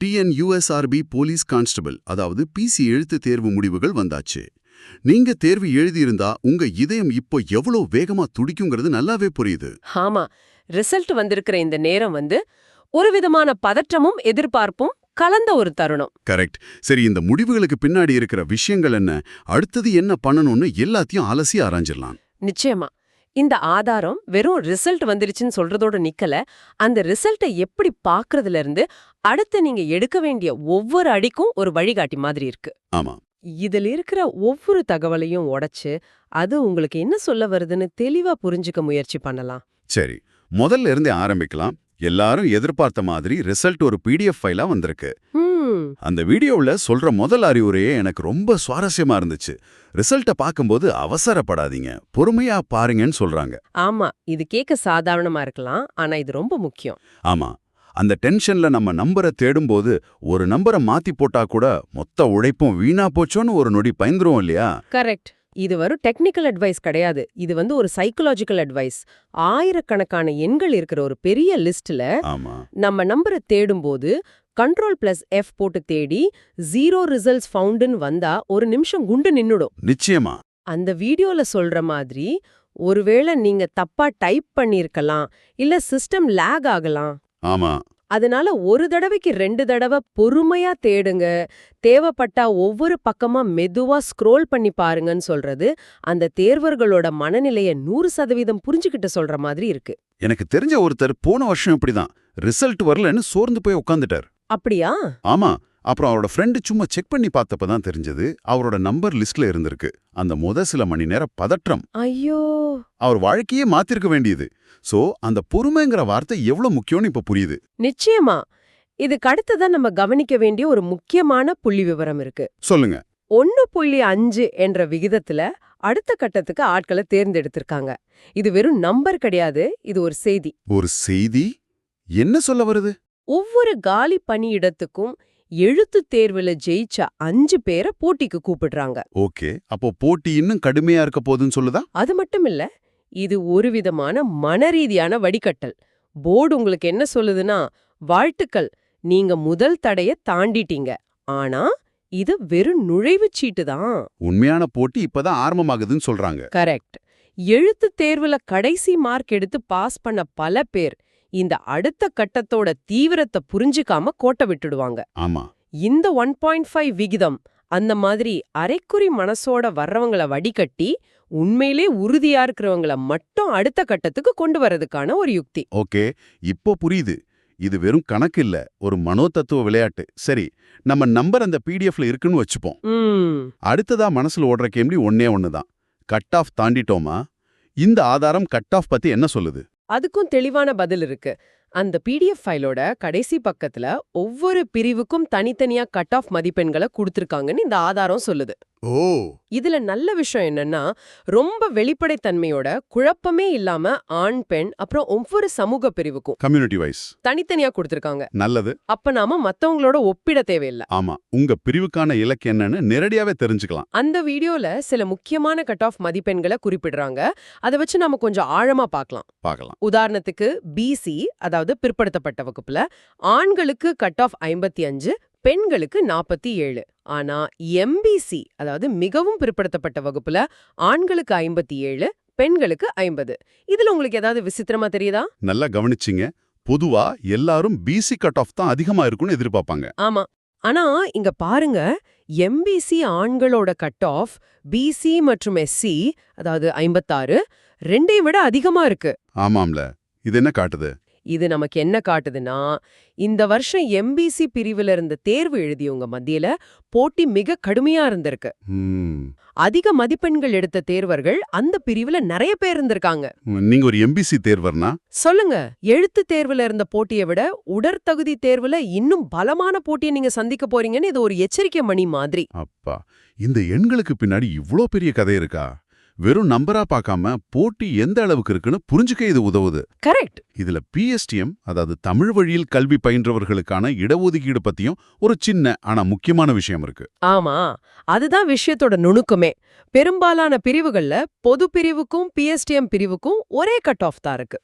TNUSRB police constable அதாவது PC எழுத்து தேர்வு முடிவுகள் வந்தாச்சு. நீங்க தேர்வு எழுதியிருந்தா உங்க இதயம் இப்போ எவ்வளவு வேகமா துடிக்குங்கிறது நல்லாவே புரியுது. ஆமா, ரிசல்ட் வந்திருக்கிற இந்த நேரம் ஒரு விதமான பதற்றமும் எதிர்பார்ப்பும் கலந்த ஒரு தருணம். கரெக்ட். சரி, இந்த முடிவுகளுக்கு பின்னாடி இருக்கிற விஷயங்கள் என்ன, அடுத்தது என்ன பண்ணணும்னு எல்லாத்தையும் அலசி ஆராய்ஞ்சிடலாம். நிச்சயமா. இந்த ஆதாரம் வெறும் ரிசல்ட் வந்துருச்சுன்னு சொல்றதோட நிக்கல, அந்த ரிசல்ட்டை எப்படி பாக்குறதுல இருந்து அடுத்து நீங்க எடுக்க வேண்டிய ஒவ்வொரு அடிக்கும் ஒரு வழிகாட்டி மாதிரி இருக்கு. ஆமா. இதுல இருக்கிற ஒவ்வொரு தகவலையும் உடைச்சு அது உங்களுக்கு என்ன சொல்ல வருதுன்னு தெளிவா புரிஞ்சுக்க முயற்சி பண்ணலாம். சரி, முதல்ல இருந்தே ஆரம்பிக்கலாம். எல்லாரும் எதிர்பார்த்த மாதிரி ரிசல்ட் ஒரு பிடிஎஃப் ஃபைலா வந்திருக்கு. அந்த வீடியோவுல சொல்ற முதல் அறிவுரையே எனக்கு ரொம்ப சுவாரஸ்யமா இருந்துச்சு. ரிசல்ட்ட பார்க்கும்போது அவசரப்படாதீங்க, பொறுமையா பாருங்கன்னு சொல்றாங்க. ஆமா, இது கேட்க சாதாரணமா இருக்கலாம், ஆனா இது ரொம்ப முக்கியம். ஆமா, அந்த டென்ஷன்ல நம்ம நம்பரை தேடும்போது ஒரு நம்பரை மாத்தி போட்டா கூட மொத்த உழைப்பும் வீணா போச்சோன்னு ஒரு நொடி பயந்துரும் இல்லையா? கரெக்ட். இது வரும் டெக்னிக்கல் அட்வைஸ் கிடையாது, இது ஒரு சைக்கலாஜிக்கல் அட்வைஸ். ஆயிரக்கணக்கான எண்கள் இருக்கிற ஒரு பெரிய லிஸ்ட்ல நம்ம நம்பரை தேடும்போது Ctrl+F போட்டு தேடி 0 ரிசல்ட்ஸ் ஃபவுண்டுன்னு வந்தா ஒரு நிமிஷம் குண்டு நின்னுடும். நிச்சயமா. அந்த வீடியோல சொல்ற மாதிரி ஒருவேளை நீங்க தப்பா டைப் பண்ணிருக்கலாம், இல்ல சிஸ்டம் லேக் ஆகலாம். ஆமா. அதனால ஒரு தடவைக்கு 2 தடவை பொறுமையா தேடுங்க, தேவைப்பட்டா ஒவ்வொரு பக்கமா மெதுவா ஸ்க்ரோல் பண்ணி பாருங்கன்னு சொல்றது அந்த தேர்வர்களோட மனநிலைய 100% புரிஞ்சுக்கிட்டு சொல்ற மாதிரி இருக்கு. எனக்கு தெரிஞ்ச ஒருத்தர் போன வருஷம் இப்படிதான் ரிசல்ட் வரலன்னு சோர்ந்து போய் உட்காந்துட்டார். அப்படியா? ஆமா. அப்புறம் அவரோட ஃப்ரெண்டு சும்மா செக் பண்ணி பார்த்தப்பதான் தெரிஞ்சது அவரோட நம்பர் லிஸ்ட்ல இருந்திருக்கு. அந்த சில மணி நேரம் பதற்றம் ஐயோ, அவர் வாழ்க்கையே மாத்திருக்க வேண்டியது. சோ அந்த பொறுமைங்கிற வார்த்தை எவ்வளவு முக்கியம்னு இப்ப புரியுது. நிச்சயமா. இதுக்கு அடுத்ததான் நம்ம கவனிக்க வேண்டிய ஒரு முக்கியமான புள்ளி விவரம் இருக்கு. சொல்லுங்க. 1.5 என்ற விகிதத்துல அடுத்த கட்டத்துக்கு ஆட்களை தேர்ந்தெடுத்திருக்காங்க. இது வெறும் நம்பர் கிடையாது, இது ஒரு செய்தி. ஒரு செய்தி? என்ன சொல்ல வருது? ஒவ்வொரு காலி பணியிடத்துக்கும் எழுத்து தேர்வுல ஜெயிச்ச 5 பேரை போட்டிக்கு கூப்பிடுறாங்க. ஓகே, அப்போ போட்டி இன்னும் கடுமையா இருக்க போதுன்னு சொல்லுதா? அது மட்டும் இல்ல, இது ஒரு விதமான மனரீதியான வடிகட்டல். போர்டு உங்களுக்கு என்ன சொல்லுதுன்னா, வாழ்த்துக்கள், நீங்க முதல் தடைய தாண்டிட்டீங்க. ஆனா இது வெறும் நுழைவுச் சீட்டு தான். உண்மையான போட்டி இப்பதான் ஆரம்பமாகுதுன்னு சொல்றாங்க. கரெக்ட். எழுத்து தேர்வுல கடைசி மார்க் எடுத்து பாஸ் பண்ண பல பேர் இந்த அடுத்த கட்டத்தோட தீவிரத்தை புரிஞ்சுக்காம கோட்டை விட்டுடுவாங்க. ஆமா. இந்த 1.5 விகிதம் அந்த மாதிரி அரைக்குறி மனசோட வர்றவங்கள வடிகட்டி உண்மையிலே உறுதியா இருக்கிறவங்கள மட்டும் அடுத்த கட்டத்துக்கு கொண்டு வரதுக்கான ஒரு யுக்தி. ஓகே, இப்போ புரியுது. இது வெறும் கணக்கு இல்ல, ஒரு மனோதத்துவ விளையாட்டு. சரி, நம்ம நம்பர் அந்த பிடிஎஃப்ல இருக்குன்னு வச்சுப்போம். அடுத்ததா மனசுல ஓடுற கேள்வி ஒண்ணுதான். கட் ஆஃப் தாண்டிட்டோமா? இந்த ஆதாரம் கட் ஆஃப் பத்தி என்ன சொல்லுது? அதுக்கும் தெளிவான பதில் இருக்கு. அந்த பிடிஎஃப் ஃபைலோட கடைசி பக்கத்துல ஒவ்வொரு பிரிவுக்கும் தனித்தனியா கட் ஆஃப் மதிப்பெண்களை கொடுத்திருக்காங்கன்னு இந்த ஆதாரம் சொல்லுது. ஓ, இதுல நல்ல விஷயம் என்னன்னா, ரொம்ப வெளிப்படைத்தன்மையோட குழப்பமே இல்லாம ஆண் பெண் அப்புறம் ஒவ்வொரு சமூக பிரிவுக்கும் கம்யூனிட்டி வைஸ் தனித்தனியா கொடுத்திருக்காங்க. நல்லது. அப்ப நாம மத்தவங்களோட ஒப்பிட தேவையில்லை. ஆமா, உங்க பிரிவுக்கான இலக்கு என்னன்னு நேரடியாவே தெரிஞ்சுக்கலாம். அந்த வீடியோல சில முக்கியமான கட் ஆஃப் மதிப்பெண்களை குறிப்பிடுறாங்க. அதை வச்சு நாம கொஞ்சம் ஆழமா பார்க்கலாம். உதாரணத்துக்கு பிசி, அதாவது பிற்படுத்தப்பட்ட வகுப்புல ஆண்களுக்கு கட் ஆஃப் 55, பெண்களுக்கு 47. ஆனா எம்பிசி, அதாவது மிகவும் பிற்படுத்தப்பட்ட வகுப்புல ஆண்களுக்கு 57, பெண்களுக்கு 50. இதுல உங்களுக்கு ஏதாவது விசித்திரமா தெரியுதா? நல்லா கவனிச்சிங்க. பொதுவா எல்லாரும் பிசி கட் ஆஃப் தான் அதிகமா இருக்கும்னு எதிர்பார்ப்பாங்க. ஆமா, ஆனா இங்க பாருங்க, எம்பிசி ஆண்களோட கட் ஆஃப் பிசி மற்றும் எஸ்சி, அதாவது 56, ரெண்டையும் விட அதிகமா இருக்கு. ஆமாம்ல, இது என்ன காட்டுது? இது நமக்கு என்ன காட்டுதுன்னா, இந்த வருஷம் எம்பிசி பிரிவுல இருந்த தேர்வு எழுதியவங்க மத்தியில போட்டி மிக கடுமையா இருந்திருக்கு. அதிக மதிப்பெண்கள் எடுத்த தேர்வர்கள் அந்த பிரிவுல நிறைய பேர் இருந்திருக்காங்க. நீங்க ஒரு எம்பிசி தேர்வர்னா சொல்லுங்க, எழுத்து தேர்வுல இருந்த போட்டியை விட உடற்தகுதி தேர்வுல இன்னும் பலமான போட்டியை நீங்க சந்திக்க போறீங்கன்னு இது ஒரு எச்சரிக்கை மணி மாதிரி. அப்பா, இந்த எண்களுக்கு பின்னாடி இவ்ளோ பெரிய கதை இருக்கா? வெறும் நம்பரா பார்க்காம போட்டி எந்த அளவுக்கு இருக்குன்னு புரிஞ்சுக்க இது உதவுது. கரெக்ட். இதுல பிஎஸ்டிஎம், அதாவது தமிழ் வழியில் கல்வி பயின்றவர்களுக்கான இடஒதுக்கீடு பத்தியும் ஒரு சின்ன ஆனா முக்கியமான விஷயம் இருக்கு. ஆமா, அதுதான் விஷயத்தோட நுணுக்கமே. பெரும்பாலான பிரிவுகள்ல பொது பிரிவுக்கும் பிஎஸ்டிஎம் பிரிவுக்கும் ஒரே கட் ஆஃப் தான் இருக்கு.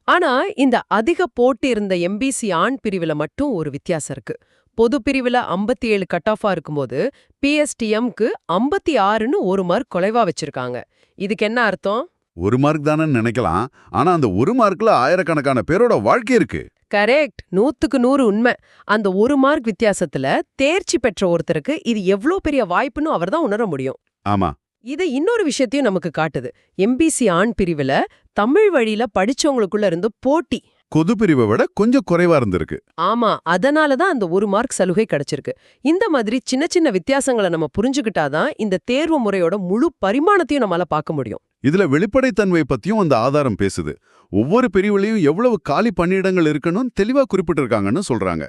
ஆனா இந்த அதிக போட்டி இருந்த எம்பிசி ஆண் பிரிவுல மட்டும் ஒரு வித்தியாசம் இருக்கு. பொது பிரிவுல 57 கட் ஆஃபா இருக்கும்போது பிஎஸ்டிஎம்க்கு 56ன்னு ஒரு மார்க் குறைவா வச்சிருக்காங்க. இதுக்கு என்ன அர்த்தம்? ஒரு மார்க் தானே நினைக்கலாம், ஆனா அந்த ஒரு மார்க்ல ஆயிரக்கணக்கான பேரோட வாழ்க்கை இருக்கு. கரெக்ட், 100க்கு 100 உண்மை. அந்த ஒரு மார்க் வித்தியாசத்துல தேர்ச்சி பெற்ற ஒருத்தருக்கு இது எவ்ளோ பெரிய வாய்ப்புன்னு அவர்தான் உணர முடியும். ஆமா, இது இன்னொரு விஷயத்தையும் நமக்கு காட்டுது. எம்பிசி ஆண் பிரிவுல தமிழ் வழியில படிச்சவங்களுக்குள்ள இருந்து போட்டி. பொது பிரிவை விட கொஞ்சம் குறைவா இருந்திருக்கு. ஆமா, அதனாலதான் அந்த ஒரு மார்க் சலுகை கிடைச்சிருக்கு. இந்த மாதிரி சின்ன சின்ன வித்தியாசங்களை நம்ம புரிஞ்சுக்கிட்டாதான் இந்த தேர்வு முறையோட முழு பரிமாணத்தையும் நம்மளால பார்க்க முடியும். இதுல வெளிப்படைத்தன்மை பத்தியும் அந்த ஆதாரம் பேசுது. ஒவ்வொரு பிரிவுலையும் எவ்வளவு காலி பணியிடங்கள் இருக்கணும் தெளிவா குறிப்பிட்டிருக்காங்கன்னு சொல்றாங்க.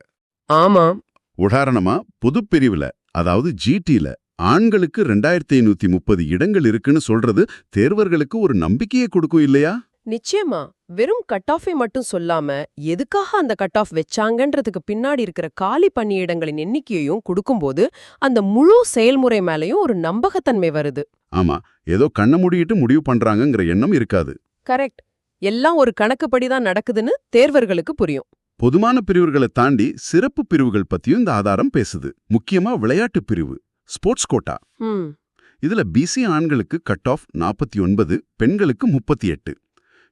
ஆமா, உதாரணமா பொது பிரிவுல, அதாவது ஜிடில ஆண்களுக்கு 2530 இடங்கள் இருக்குன்னு சொல்றது தேர்வர்களுக்கு ஒரு நம்பிக்கையை கொடுக்கும் இல்லையா? நிச்சயமா. வெறும் கட் ஆஃபை மட்டும் சொல்லாம எதுக்காக அந்த கட் ஆஃப் வச்சாங்கன்றதுக்கு பின்னாடி இருக்கிற காலி பணியிடங்களின் எண்ணிக்கையையும் கொடுக்கும்போது அந்த முழு செயல்முறை மேலயும் ஒரு நம்பகத்தன்மை வருது. ஆமா, ஏதோ கண்ண மூடிட்டு முடிவு பண்றாங்கங்கிற எண்ணம் இருக்காது. கரெக்ட். எல்லாம் ஒரு கணக்குப்படிதான் நடக்குதுன்னு தேர்வர்களுக்கு புரியும். பொதுமான பிரிவுகளை தாண்டி சிறப்பு பிரிவுகள் பத்தியும் இந்த ஆதாரம் பேசுது. முக்கியமா விளையாட்டு பிரிவு, ஸ்போர்ட்ஸ் கோட்டா. இதுல பிசி ஆண்களுக்கு கட் ஆஃப் 49, பெண்களுக்கு 38.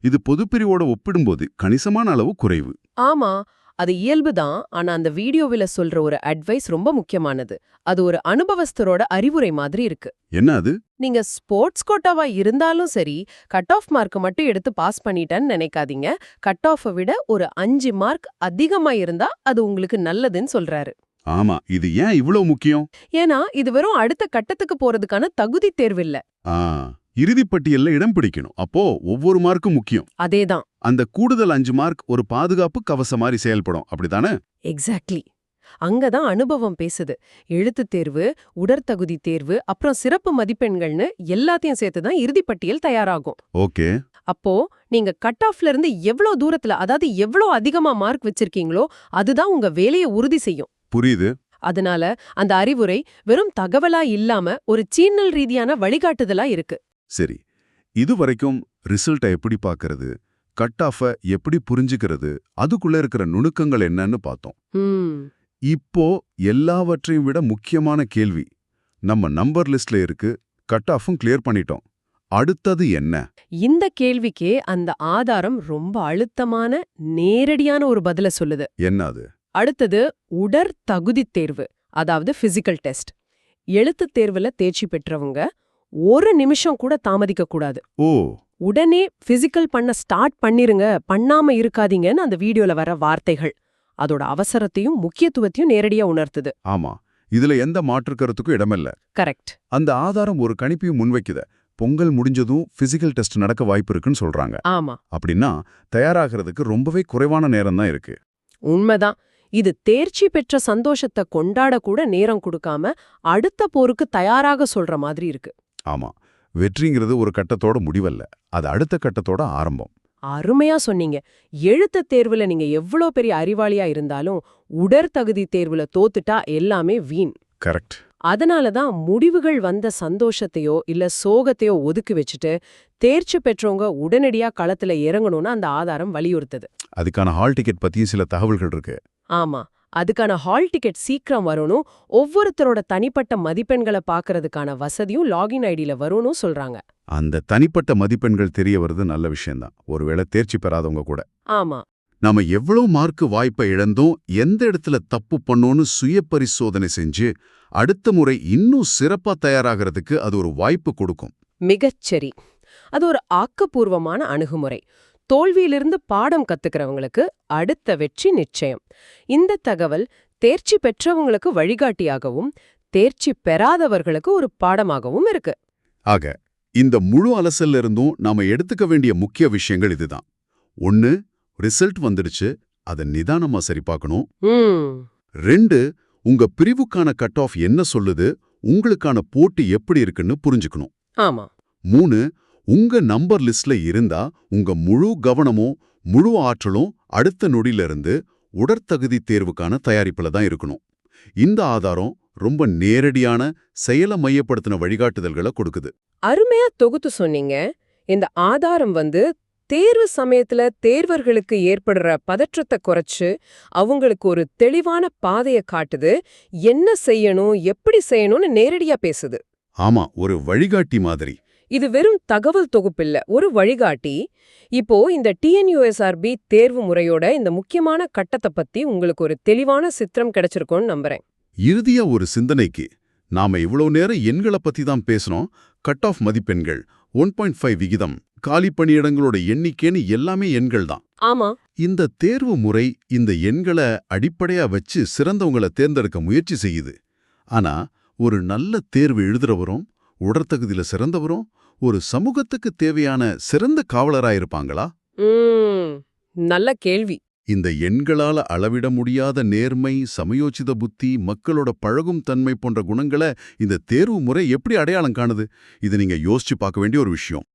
இது பொதுப்பிரிவோட ஒப்பிடும்போது கணிசமான அளவு குறைவு. ஆமா, அது இயல்புதான். ஆனா அந்த வீடியோவில சொல்ற ஒரு அட்வைஸ் ரொம்ப முக்கியமானது. அது ஒரு அனுபவஸ்தரோட அறிவுரை மாதிரி இருக்கு. என்ன அது? நீங்க ஸ்போர்ட்ஸ் கோட்டாவா இருந்தாலும் சரி, கட் ஆஃப் மார்க் மட்டும் எடுத்து பாஸ் பண்ணிட்டேன்னு நினைக்காதீங்க. கட் ஆஃபை விட ஒரு 5 மார்க் அதிகமா இருந்தா அது உங்களுக்கு நல்லதுன்னு சொல்றாரு. ஆமா, இது ஏன் இவ்வளவு முக்கியம்? ஏன்னா இது வெறும் அடுத்த கட்டத்துக்கு போறதுக்கான தகுதி தேர்வு இல்ல. இறுதிப்பட்டியல்ல இடம் பிடிக்கணும். அப்போ ஒவ்வொரு மார்க்கும் முக்கியம். அதேதான். அந்த கூடுதல் 5 மார்க் ஒரு பாதுகாப்பு கவச மாதிரி செயல்படும், அப்படித்தானே? எக்ஸாக்ட்லி. அங்கதான் அனுபவம் பேசுது. எழுத்துத் தேர்வு, உடற்தகுதி தேர்வு, அப்புறம் சிறப்பு மதிப்பெண்கள்னு எல்லாத்தையும் சேர்த்துதான் இறுதிப்பட்டியல் தயாராகும். ஓகே. அப்போ நீங்க கட் ஆஃப்ல இருந்து எவ்ளோ தூரத்துல, அதாவது எவ்ளோ அதிகமா மார்க் வச்சிருக்கீங்களோ அதுதான் உங்க வேலையை உறுதி செய்யும். புரியுது. அதனால அந்த அறிவுரை வெறும் தகவலா இல்லாம ஒரு சீனல் ரீதியான வழிகாட்டுதலா இருக்கு. சரி, இதுவரைக்கும் ரிசல்ட்டை எப்படி பார்க்கறது, கட் ஆஃபை எப்படி புரிஞ்சுக்கிறது, அதுக்குள்ள இருக்கிற நுணுக்கங்கள் என்னன்னு பார்த்தோம். இப்போ எல்லாவற்றையும் விட முக்கியமான கேள்வி, நம்ம நம்பர் லிஸ்ட்ல இருக்கு, கட் ஆஃபும் கிளியர் பண்ணிட்டோம். அடுத்தது என்ன? இந்த கேள்விக்கே அந்த ஆதாரம் ரொம்ப அழுத்தமான நேரடியான ஒரு பதில சொல்லுது. என்ன அது? அடுத்தது உடற்தகுதி தேர்வு, அதாவது பிசிக்கல் டெஸ்ட். எழுத்துத் தேர்வுல தேர்ச்சி பெற்றவங்க ஒரு நிமிஷம் கூட தாமதிக்க கூடாது. உடனே பிசிக்கல் பண்ண ஸ்டார்ட் பண்ணிருங்க, பண்ணாம இருக்காதீங்கன்னு அந்த வீடியோல வர வார்த்தைகள் அதோட அவசரத்தையும் முக்கியத்துவத்தையும் நேரடியா உணர்த்துது. ஆமா, இதுல எந்த மாற்று கருத்துக்கும் இடமில்ல. கரெக்ட். அந்த ஆதாரம் ஒரு கணிப்பையும் முன்வைக்குத. பொங்கல் முடிஞ்சதும் பிசிக்கல் டெஸ்ட் நடக்க வாய்ப்பு இருக்குன்னு சொல்றாங்க. ஆமா. அப்படின்னா தயாராகிறதுக்கு ரொம்பவே குறைவான நேரம் தான் இருக்கு. உண்மைதான். இது தேர்ச்சி பெற்ற சந்தோஷத்தை கொண்டாட கூட நேரம் கொடுக்காம அடுத்த போருக்கு தயாராக சொல்ற மாதிரி இருக்கு. ஆமா, வெற்றிங்கிறது ஒரு கட்டத்தோட முடிவல்ல, அது அடுத்த கட்டத்தோட ஆரம்பம். அருமையா சொன்னீங்க. எழுத்துத் தேர்வுல நீங்க எவ்வளோ பெரிய அறிவாளியா இருந்தாலும் உடற்தகுதி தேர்வுல தோத்துட்டா எல்லாமே வீண். கரெக்ட். அதனாலதான் முடிவுகள் வந்த சந்தோஷத்தையோ இல்ல சோகத்தையோ ஒதுக்கி வச்சுட்டு தேர்ச்சி பெற்றவங்க உடனடியா களத்துல இறங்கணும்னு அந்த ஆதாரம் வலியுறுத்துது. அதுக்கான ஹால் டிக்கெட் பத்தியும் சில தகவல்கள் இருக்கு. ஆமா, அதுக்கான ஹால் டிக்கெட் சீக்கிரம் வரணும், ஒவ்வொருத்தரோட தனிப்பட்ட மதிப்பெண்களை பாக்குறதுக்கான வசதியும் லாகின் ஐடியில வரும்னு சொல்றாங்க. அந்த தனிப்பட்ட மதிப்பெண்கள் தெரிய வருது, நல்ல விஷயம்தான், ஒருவேளை தேர்ச்சி பெறாதவங்க கூட. ஆமா. நாம எவ்வளவு மார்க்கு வாய்ப்பை இழந்தோம், எந்த இடத்துல தப்பு பண்ணோன்னு சுய பரிசோதனை செஞ்சு அடுத்த முறை இன்னும் சிறப்பா தயாராகிறதுக்கு அது ஒரு வாய்ப்பு கொடுக்கும். மிகச்சரி. அது ஒரு ஆக்கப்பூர்வமான அணுகுமுறை. தோல்வியிலிருந்து பாடம் கத்துக்கிறவங்களுக்கு அடுத்த வெற்றி நிச்சயம். இந்த தகவல் தேர்ச்சி பெற்றவங்களுக்கு வழிகாட்டியாகவும் தேர்ச்சி பெறாதவர்களுக்கு ஒரு பாடமாகவும் இருக்கு. ஆக இந்த முழு அலசல்ல இருந்தும் நாம எடுத்துக்க வேண்டிய முக்கிய விஷயங்கள் இதுதான். 1, ரிசல்ட் வந்துடுச்சு, அதை நிதானமா சரி பார்க்கணும். 2, உங்க பிரிவுக்கான கட் ஆஃப் என்ன சொல்லுது, உங்களுக்கான போட்டி எப்படி இருக்குன்னு புரிஞ்சுக்கணும். ஆமா. 3, உங்க நம்பர் லிஸ்ட்ல இருந்தா உங்க முழு கவனமும் முழு ஆற்றலும் அடுத்த நொடியிலிருந்து உடற்தகுதி தேர்வுக்கான தயாரிப்புல தான் இருக்கணும். இந்த ஆதாரம் ரொம்ப நேரடியான செயலை மையப்படுத்தின வழிகாட்டுதல்களை கொடுக்குது. அருமையா தொகுத்து சொன்னீங்க. இந்த ஆதாரம் தேர்வு சமயத்துல தேர்வர்களுக்கு ஏற்படுற பதற்றத்தை குறைச்சு அவங்களுக்கு ஒரு தெளிவான பாதையை காட்டுது, என்ன செய்யணும் எப்படி செய்யணும்னு நேரடியா பேசுது. ஆமா, ஒரு வழிகாட்டி மாதிரி. இது வெறும் தகவல் தொகுப்பில்ல, ஒரு வழிகாட்டி. இப்போ இந்த டிஎன்யூஎஸ்ஆர்பி தேர்வு முறையோட இந்த முக்கியமான கட்டத்தை பத்தி உங்களுக்கு ஒரு தெளிவான சித்திரம் கிடைச்சிருக்கும்னு நம்புறேன். இறுதியா ஒரு சிந்தனைக்கு, நாம இவ்வளவு நேரம் எண்களை பத்தி தான் பேசணும். கட் ஆஃப் மதிப்பெண்கள், 1.5 விகிதம், காலி பணியிடங்களோட எண்ணிக்கைன்னு எல்லாமே எண்கள் தான். ஆமா. இந்த தேர்வு முறை இந்த எண்களை அடிப்படையா வச்சு சிறந்தவங்களை தேர்ந்தெடுக்க முயற்சி செய்யுது. ஆனா ஒரு நல்ல தேர்வு எழுதுறவரும் உடற்தகுதியில சிறந்தவரும் ஒரு சமூகத்துக்கு தேவையான சிறந்த காவலராயிருப்பாங்களா? நல்ல கேள்வி. இந்த எண்களால அளவிட முடியாத நேர்மை, சமயோசித புத்தி, மக்களோட பழகும் தன்மை போன்ற குணங்களை இந்த தேர்வு முறை எப்படி அடையாளம் காணுது? இது நீங்க யோசிச்சு பார்க்க வேண்டிய ஒரு விஷயம்.